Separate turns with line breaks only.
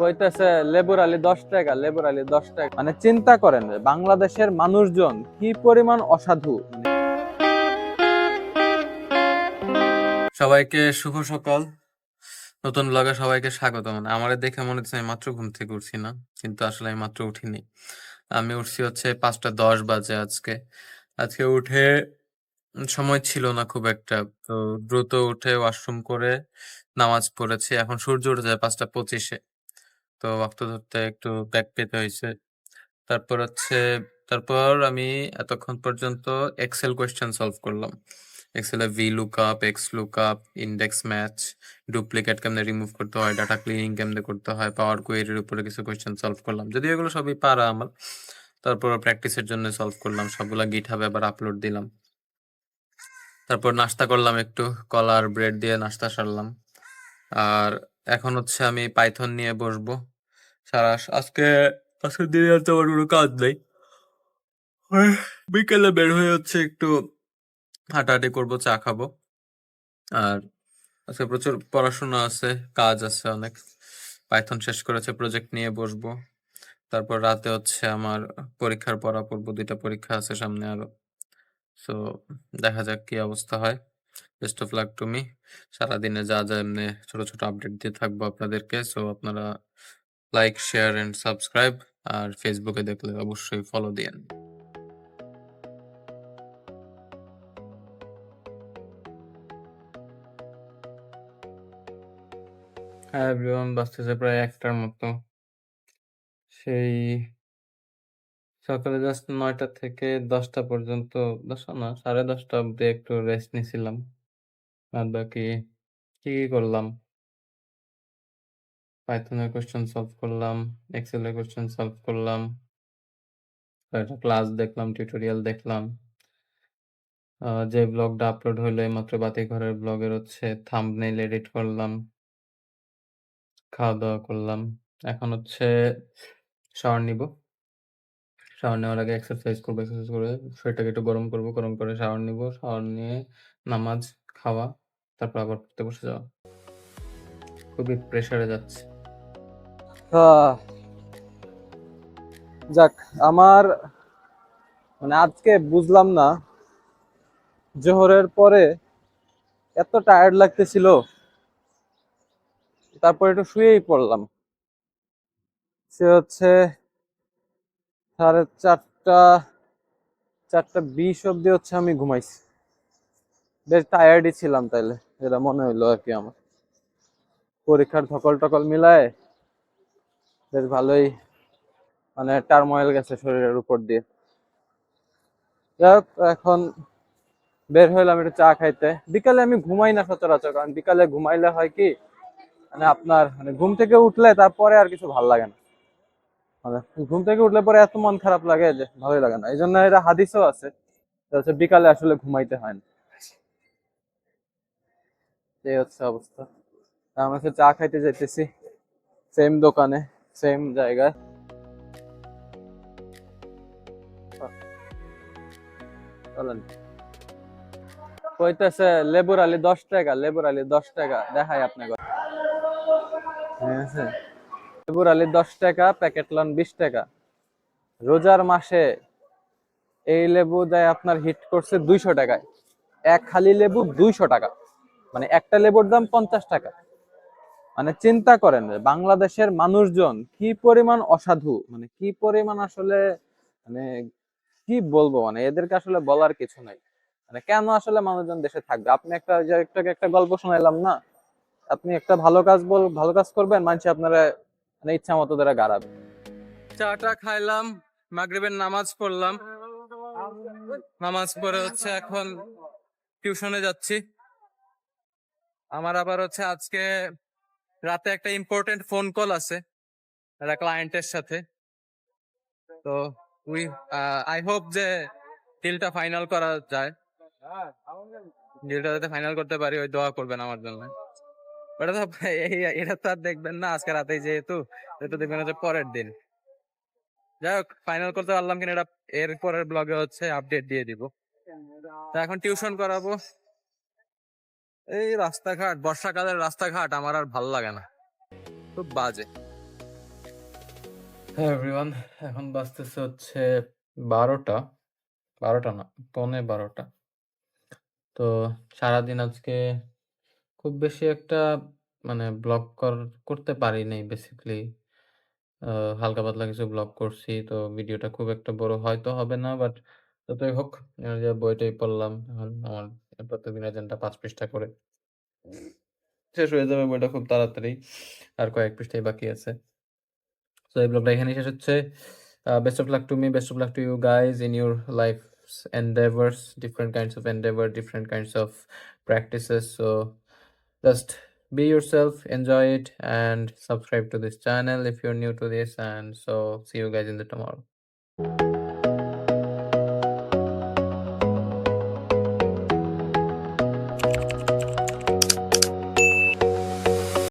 কইতেছে লেবুর আলী 10 টাকা, লেবুর আলী 10 টাকা। মানে চিন্তা করেন বাংলাদেশের মানুষজন কি পরিমাণ অসাধু। সবাইকে শুভ সকাল, নতুন ব্লগে সবাইকে স্বাগত। মানে আমার দেখে মনে হচ্ছে আমি মাত্র ঘুম থেকে উঠছি না, কিন্তু আসলে আমি মাত্র উঠিনি। আমি উঠছি হচ্ছে 5টা 10 বাজে আজকে। আজকে উঠে সময় ছিল না খুব একটা, তো দ্রুত উঠে ওয়াশরুম করে নামাজ পড়েছি। এখন সূর্য উঠে যায় 5টা 25-এ, তো ওয়াক্ত ধরতে একটু ব্যাক পেতে হয়েছে। তারপর আমি এতক্ষণ পর্যন্ত এক্সেল কোয়েশ্চেন সলভ করলাম। এক্সেলে V lookup, X lookup, index match, duplicate কেমনে রিমুভ করতে হয়, ডাটা ক্লিনিং কেমনে করতে হয়, পাওয়ার কোয়েরির উপরে কিছু কোয়েশ্চেন সলভ করলাম। যদিও এগুলো সবই পারা আমার, তারপর প্র্যাকটিসের জন্য সলভ করলাম। সবগুলা গিটহাবে আবার আপলোড দিলাম। তারপর নাস্তা করলাম, একটু কলা আর ব্রেড দিয়ে নাস্তা সারলাম। আর এখন হচ্ছে আমি পাইথন নিয়ে বসবো। আজকে দিনে আর আমার কোনো কাজ নেই। বিকেলে বের হয়ে হচ্ছে একটু হাঁটাহাঁটি করবো, চা খাবো। আর আজকে প্রচুর পড়াশোনা আছে, কাজ আছে অনেক। পাইথন শেষ করেছে, প্রজেক্ট নিয়ে বসবো। তারপর রাতে হচ্ছে আমার পরীক্ষার পড়া পড়বো, 2টা পরীক্ষা আছে সামনে আরো। সো দেখা যাক কি অবস্থা হয়। Best of luck to me. সারাদিনে যা যা এমনি ছোট ছোট আপডেট দিয়ে থাকবো আপনাদেরকে। সো আপনারা লাইক, শেয়ার এন্ড সাবস্ক্রাইব। আর ফেসবুকে দেখলে অবশ্যই ফলো দিয়েন। হ্যাঁ এভরিওয়ান, বাজতেছে প্রায় 1টার মতো। সেই সকালে জাস্ট 9টা থেকে 10টা পর্যন্ত, 10টা না 10:30 অব্দি একটু রেস্ট নিছিলাম। আর বাকি কি করলাম, পাইথনের কোয়েশ্চেন সলভ করলাম, এক্সেলের কোয়েশ্চেন সলভ করলাম, একটা ক্লাস দেখলাম, টিউটোরিয়াল দেখলাম। যে ব্লগটা আপলোড হইলো এইমাত্র বাতি ঘরের ব্লগের হচ্ছে থাম্বনেইল এডিট করলাম, খাওয়া দাওয়া করলাম। এখন হচ্ছে শাওয়ার নিব। শাওয়ার নেওয়ার আগে এক্সারসাইজ করবো, এক্সারসাইজ করে শরীরটাকে একটু গরম করবো, গরম করে শাওয়ার নিব। শাওয়ার নিয়ে নামাজ, খাওয়া, তারপর আবার পড়তে বসে যাওয়া। খুবই প্রেসারে যাচ্ছে। যাক, আমার মানে আজকে বুঝলাম না, জোহরের পরে এত টায়ার্ড লাগতেছিল, তারপর একটু শুয়েই পড়লাম। সে হচ্ছে 4:30, 4:20 অব্দি হচ্ছে আমি ঘুমাইছি। বেশ টায়ার্ডই ছিলাম তাইলে, যেটা মনে হইলো আর কি। আমার পরীক্ষার ধকল টকল মিলায় বেশ ভালোই মানে টার্মোয়েল গেছে শরীরের উপর দিয়ে। যাই হোক, এখন বের হইলাম একটু চা খাইতে। বিকালে আমি ঘুমাই না সচরাচর, কারণ বিকালে ঘুমাইলে হয় কি, মানে আপনার মানে ঘুম থেকে উঠলে তারপরে আর কিছু ভালো লাগে না। মানে ঘুম থেকে উঠলে পরে এত মন খারাপ লাগে যে ভালোই লাগে না। এই জন্য এটা হাদিসও আছে, বিকালে আসলে ঘুমাইতে হয় না। এই হচ্ছে অবস্থা। আমি হচ্ছে চা খাইতে যাইতেছি, সেম দোকানে, সেম জায়গায়। চলেন। কইতেছে লেবুর আলী 10 টাকা, লেবুর আলী 10 টাকা। দেখাই আপনাকে, ঠিক আছে? লেবুর আলী 10 টাকা, প্যাকেট লন 20 টাকা। রোজার মাসে এই লেবু দেয় আপনার হিট করছে 200 টাকায়। এক খালি লেবু 200 টাকা, মানে একটা লেবুর দাম 50 টাকা। মানে চিন্তা করেন বাংলাদেশের মানুষজন কি পরিমাণ অসাধু, মানে কি পরিমাণ আসলে, মানে কি বলবো, মানে এদেরকে আসলে বলার কিছু নাই। মানে কেন আসলে মানুষজন দেশে থাকবে? আপনি একটা যে একটা গল্প শোনাইলাম না, আপনি একটা ভালো কাজ করবেন, মানুষ আপনারা মানে ইচ্ছা মতো ধরে গাড়াবে। চাটা খাইলাম, মাগরিবের নামাজ পড়লাম। নামাজ পড়ে হচ্ছে এখন টিউশনে যাচ্ছি। আমার আবার হচ্ছে আজকে রাতে একটা ইম্পর্টেন্ট ফোন কল আছে একটা ক্লায়েন্টের সাথে। তো উই আই হোপ যে ডিলটা ফাইনাল করা যায়, ডিলটা যাতে ফাইনাল করতে পারি। ওই দোয়া করবেন আমার জন্য। এটা তো এটা তো আর দেখবেন না আজকে রাতেই, যেহেতু এটা দেখবেন হচ্ছে পরের দিন। যাই হোক, ফাইনাল করতে পারলাম কিনা এটা এর পরের ব্লগে হচ্ছে আপডেট দিয়ে দিব। তা এখন টিউশন করাবো। এই রাস্তাঘাট, বর্ষাকালের রাস্তাঘাট আমার আর ভাল লাগে না, খুব বাজে। হ্যাঁ এভরিওয়ান, এখন বাজতেছে হচ্ছে 12টা, 12টা না, পৌনে 12টা। তো সারাদিন আজকে খুব বেশি একটা মানে ব্লগ করতে পারি নাই বেসিক্যালি। আ হালকা পাতলা কিছু ব্লগ করছি। তো ভিডিওটা খুব একটা বড় হয়তো হবে না। বাট যতই হোক যে বইটাই পড়লাম। এখন আমার প্রত্যেকদিন এজেন্ডা ৫ পৃষ্ঠা করে। শেষ হয়ে যাবে বইটা খুব তাড়াতাড়ি। আর কয়েক পৃষ্ঠাই বাকি আছে। So এই ব্লগটা এখানেই শেষ হচ্ছে। Best of luck to me, best of luck to you guys in your lives endeavors, different kinds of endeavor, different kinds of practices. So just be yourself, enjoy it, and subscribe to this channel if you're new to this. And so see you guys in the tomorrow.